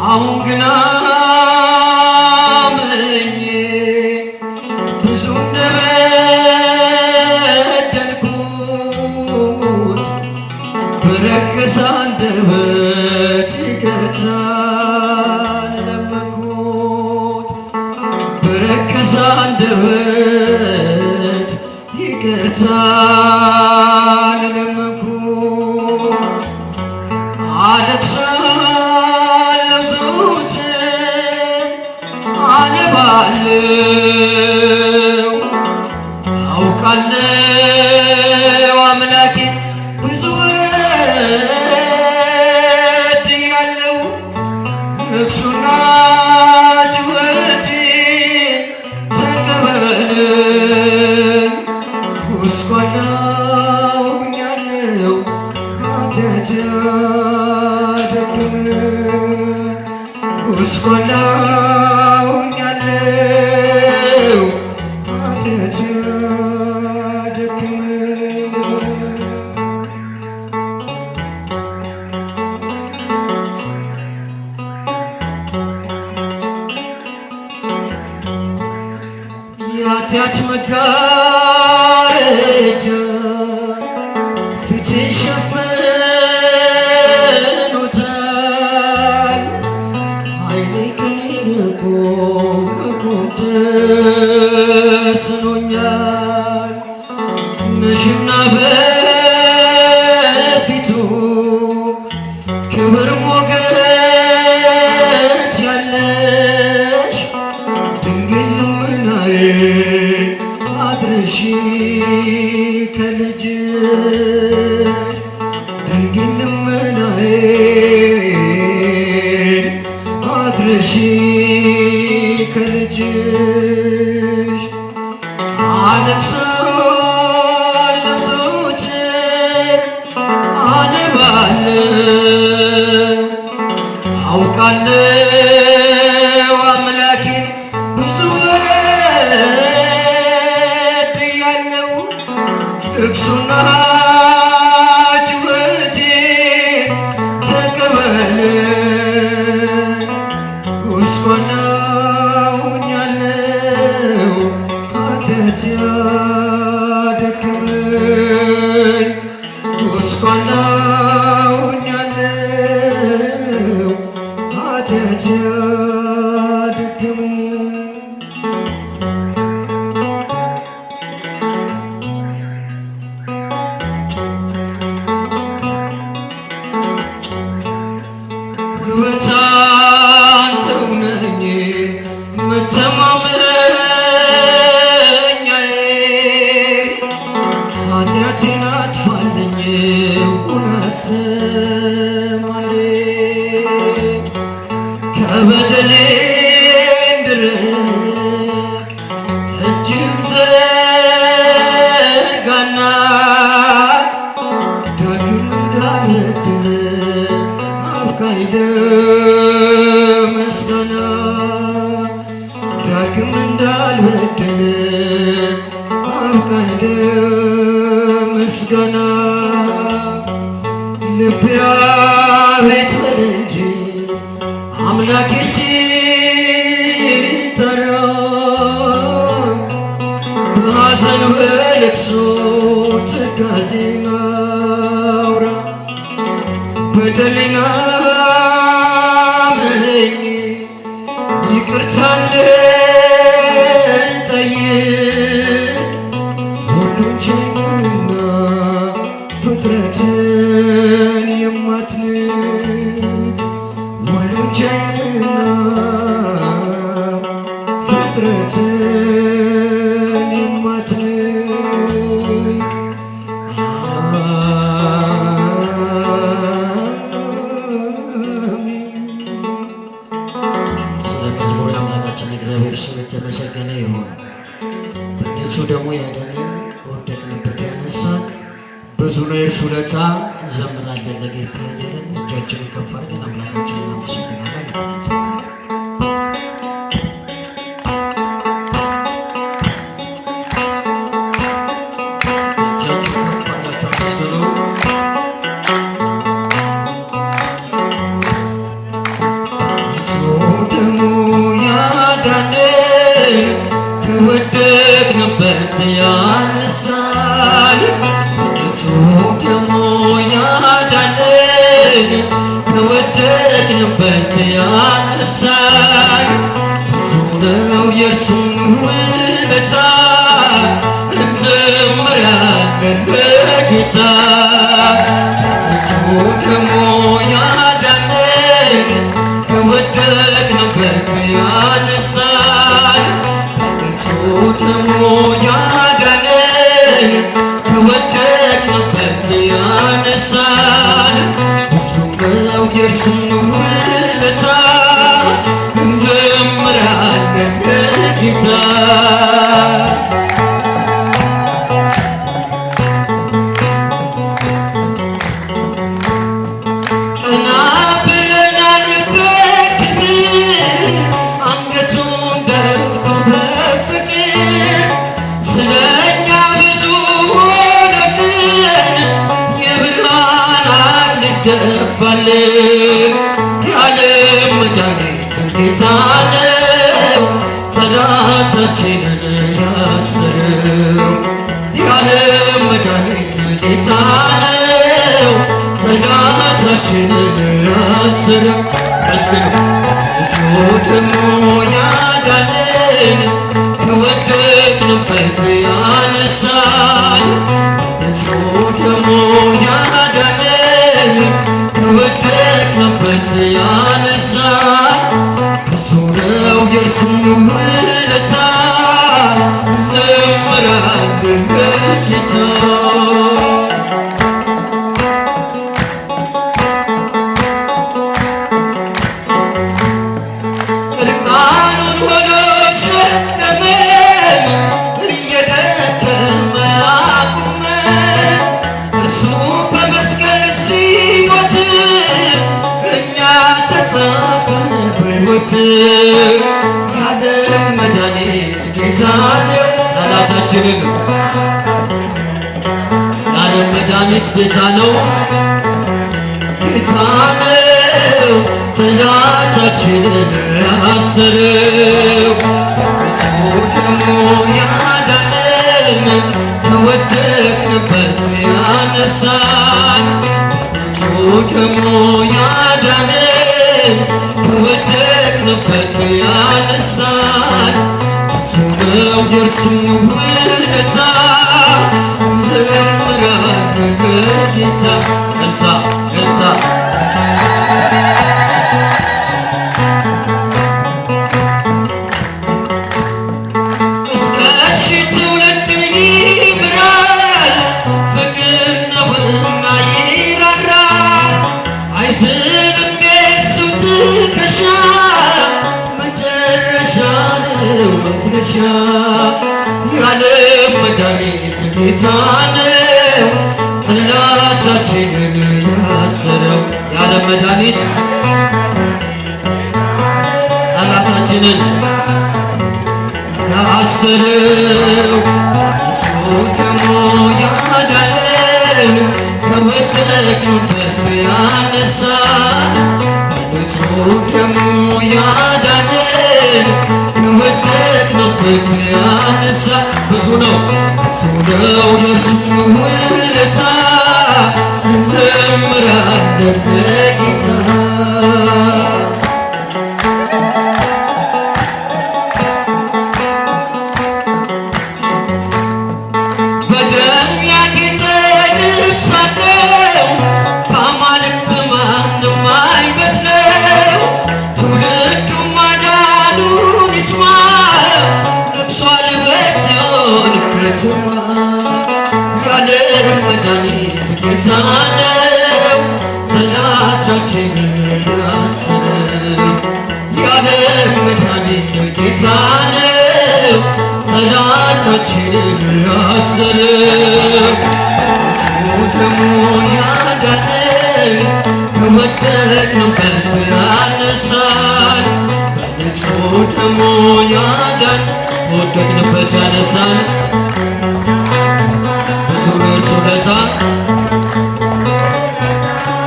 አሁን ግን አምኜ ብዙ እንደበደልኩት በረከሰ አንደበት ይቅርታን ለመንኩት በረከሰ አንደበት ይቅርታን ለመንኩት አለቅሳለሁ ዘወትር አነባለሁ አውቃለሁ አምላኬ ብዙ በድያለሁ ልቅሶና ጩኸቴን ተቀበለኝ ጉስቋላ ሆኛለሁ ከኃጢአቴ አደከመኝ ጉስቋላ ሆኛለሁ ከኃጢአቴ አደከመኝ የኃጢአት መጋረጃ ፊቴን ሸፍኖታል ኃይሌ ከኔ ርቆ መቆም ተስኖኛል ነሽና በፊቱ ክብር ሞገስ ያለሽ ድንግል ልመናዬን አድርሺ ከልጅሽ ድንግል ልመናዬን አድርሺ ከልጅሽ አለቅሳለሁ ዘወትር አነባለሁ አውቃለሁ አምላኬ ብዙ በድያለሁ ልቅሶና ጩኸቴን ተቀበለኝ ጉስቋላ ሆኛለሁ ኃጢአቴ አደከመኝ ጉስቋላ ሆኛለሁ ኃጢአቴ አደከመኝ ጉልበት አንተው ነህ መተማመኛዬ ኃጢአቴን አጥፋልኝ እውነት አስተማሪ ከበደሌ እንድርቅ እጅህን ዘርጋና ዳግም እንዳልበድል አብቃኝ ለምስጋና ዳግም እንዳልበድል አብቃኝ ለምስጋና ልቤ አቤት በል እንጂ አምላኬ ሲጠራ በሐዘን በልቅሶ ትካዜን አውራ በደሌን አምኜ ይቅርታ እንድጠይቅ ሁሉን ቻይ ነህና ፍጥረትን የማትንቅ ሁሉን ቻይ ነህና ፍጥረትን የማትንቅ ስለ መዝሙር የአምላካችን እግዚአብሔር ስም የተመሰገነ ይሁን። በንጹሕ ደሙ ያዳነን ከወደቅንበት ያነሳን ብዙ ነው የእርሱ ውለታ እንዘምራለን ለጌታ እያለን እጃችንን ከፍ አድርገን አምላካችንን እናመሰግናለን። ያነሳን በንጹህ ደሙ ያዳነን ከወደቅንበት ያነሳን ብዙ ነው የእርሱን ውለታ እንዘምራለን ለጌታ በንጹህ ደሙ ያዳነን ከወደቅንበት ያነሳን በንጹህ ደሙ ያዳነን ከወደቅንበት ያነሳን ብዙ ነው የእርሱን ውለታ እንዘምራለን ለጌታ ደፋልን የዓለም መድኃኒት ጌታ ነው ጠላታችንን ያሰረው የዓለም መድኃኒት ጌታ ነው ጠላታችንን ያሰረው መስገኑ በንጹህ ደሙ ያዳነን ከወደቅንበት ያነሳን በንጹህ ደሙ ያዳነን ከወደቅንበት ያነሳን ብዙ ነው የእርሱን ውለታ እንዘምራለን ለጌታ እርቃኑን ሆኖ ሸለመን እየደከመ አቁመን እርሱ በመስቀል ሲሞት እኛ ተጻፈን በሕይወት የዓለም መድኃኒት ጌታ ነው ጠላታችንን የዓለም መድኃኒት ጌታ ነው ጌታ ነው ጠላታችንን ያሰረው በንጹህ ደሙ ያዳነን ከወደቅንበት ያነሳን በንጹህ ደሙ ያዳነን ከወደቅንበት ያነሳን ብዙ ነው የእርሱን ውለታ እንዘምራለን ለጌታ እልልታ እልልታ እስከ ሺህ ትውልድ ይምራል ፍቅር ነውና ይራራል አይዝልም የእርሱ ትከሻ መጨረሻ ነው መድረሻ የዓለም መድኃኒት ጌታ ነው ጠላታችንን ያሰረው የዓለም መድኃኒት ጠላታችንን ያሰረው በንጹህ ደሙ ያዳነን ከወደቅንበት ያነሳን በንጹህ ደሙ ያዳነን ከወደቅንበት ያነሳን ብዙ ነው የእርሱን ውለታ እንዘምራለን ለጌታ በደም ያጌጠ ልብስ አለው ከአማልክት ማንም አይመስለው ትውልዱ ማዳኑን ይስማ ነግሷል በጽዮን ከተማ የዓለም መድኃኒት ጌታ ነው ጠላታችንን ያሰረው የዓለም መድኃኒት ጌታ ነው ጠላታችንን ያሰረው በንጹህ ደሙ ያዳነን ከወደቅንበት ያነሳን በንጹህ ደሙ ያዳነን ከወደቅንበት ያነሳን ብዙ ነው የእርሱ ውለታ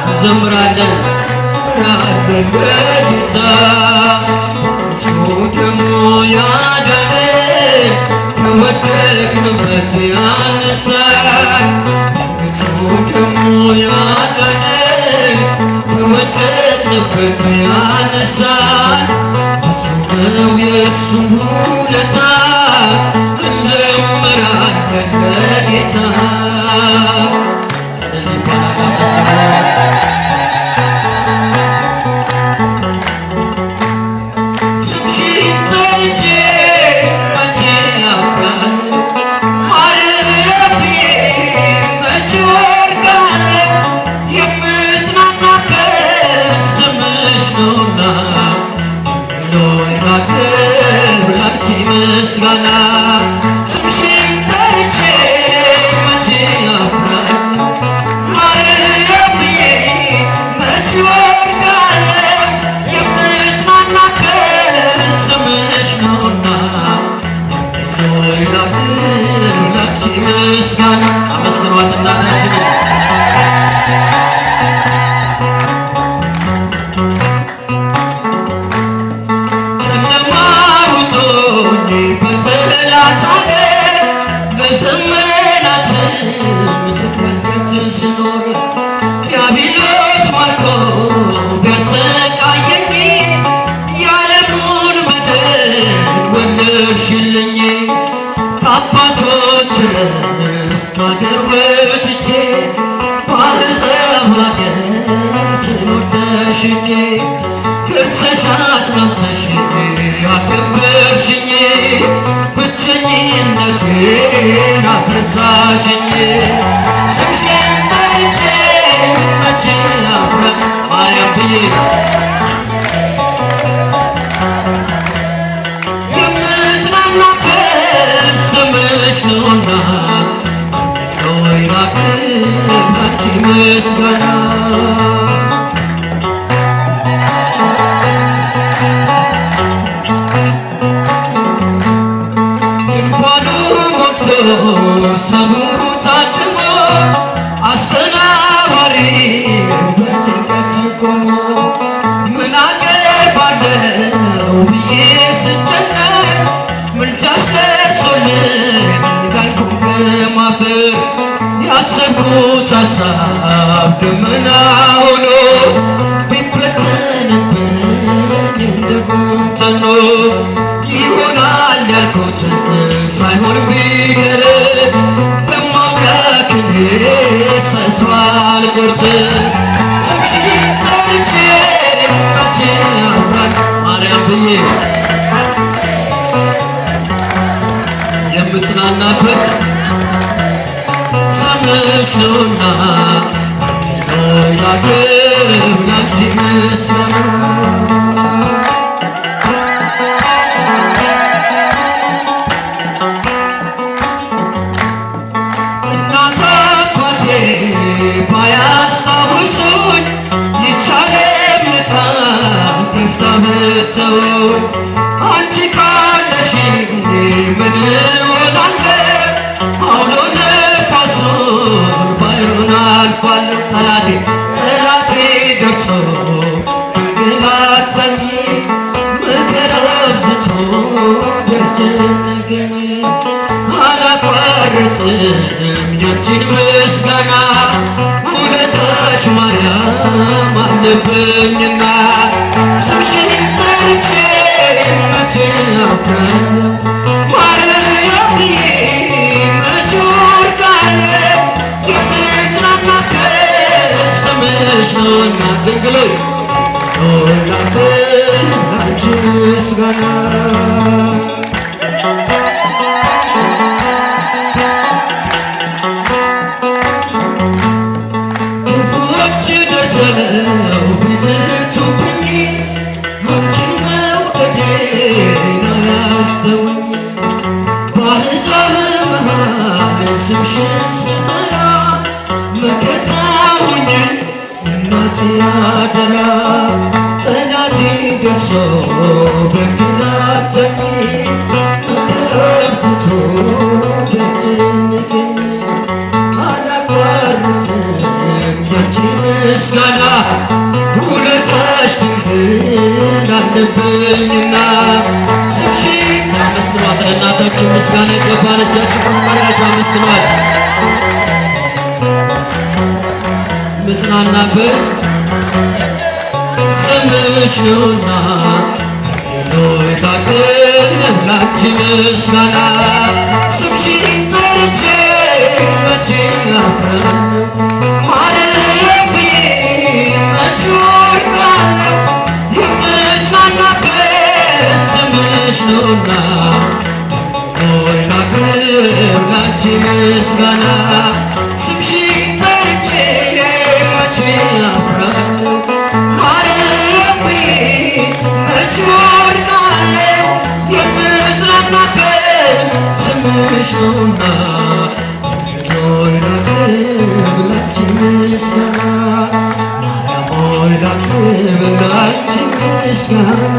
እንዘምራለን ለጌታ በንጹህ ደሙ ያዳነን ከወደቅንበት ያነሳን በንጹሕ ደሙ ያዳነን ከወደቅንበት ያነሳን ብዙ ነው የእሱ ውለታ እንዘምራለን ለጌታ ምስጋና ስምሽን ጠርቼ መቼ አፍራለሁ ማርያም ብዬ መቼ ወድቃለሁ የምጽናናበት ስምሽ ነውና ሆይ ላክብር ላንቺ ምስጋና አመስግኗት እናታችንን ስኖር ዲያብሎስ ማርኮ ቢያሰቃየኝ የዓለሙን በደል ወለድሽልኝ ከአባቶች ርስት ከአገር ወጥቼ በአሕዛብ ሀገር ስኖር ተሽጬ ክርስቶስ አጽናንተሽ ያከበርሽኝ ብቸኝነቴን አስረሳሽኝ ስምሽን ጠርቼ መቼ አፍራለሁ ማርያም ብዬ የምጽናናበት ስምሽ ነውና ሆይ ላክብር ላንቺ ምስጋና ሰሙ ታድሞ አስተናባሪ በጭንቀት ቆሞ ምን አቀርባለሁ ብዬ ስጨነቅ ምልጃሽ ደርሶልኝ ዳንኩኝ ከማፈር ያሰብኩት ሀሳብ ደመና ሆኖ ቢበተንብኝ እንደ ጉም ተኖ ይሆናል ያልኩት ሳይሆን ቢቀር በማምላክ ተስፋ አልቆርጥ ስምሽን ጠርቼ መቼ አፍራለሁ ማርያም ብዬ የምጽናናበት ስምሽ ነውና ሆይ ላክብር ላንቺ ምስጋና ባያስታውሱኝ ይቻለም ልጣ ገፍታ ብተውኝ አንቺ ካለሽኝ ምን እሆናለሁ አውሎ ነፋሱን ባሕሩን አልፋለሁ ጠላቴ ደርሶ ቢንገላታኝ መከራ አብዝቶ ቢያስጨንቀኝ አላቋርጥም ያንቺን ምስጋና ውለታሽ ማርያም አለብኝና ስምሽን ጠርቼ መቼ አፍራለሁ ማርያም ብዬ መቼ ወድቃለሁ የምጽናናበት ስምሽ ነውና ድንግሎይ ሆይ ላክብር ላንቺ ምስጋና ደርሰው ቢዝቱብኝ አንቺን መውደዴን አያስተውኝ በአሕዛብ መሃል ስምሽን ስጠራ መከታ ሁኚኝ እናቴ አደራ ጠላቴ ደርሶ ቢንገላታኝ መከራ አብዝቶ ቢያስጨንቀኝ አላቋርጥም ያንቺ ምስጋና ውለታሽ ድንግል አለብኝና ስምሽን ታመስግኗት ለእናታችን ለአምላካችን ምስጋና ይገባል። እጃችሁ ከፍ አድርጋችሁ አመስግኗት። ምጽናናበት ስምሽ ነውና ሌሎይ ላቅርብ ላንቺ ምስጋና ስምሽን ጠርቼ መቼ አፍራለሁ ማርያም ብዬ መች ወድቃለሁ የምጽናናበት ስምሽ ነውና ሌሎይ ላቅርብ ላንቺ ምስጋና ስምሽን ጠርቼ መቼ አፍራለሁ ማርያም ብዬ መች ወድቃለሁ የምጽናናበት ስምሽ ነውና ሆይ ላቅርብ ላንቺ ምስጋና ማርያም ሆይ ላቅርብ ላንቺ ምስጋና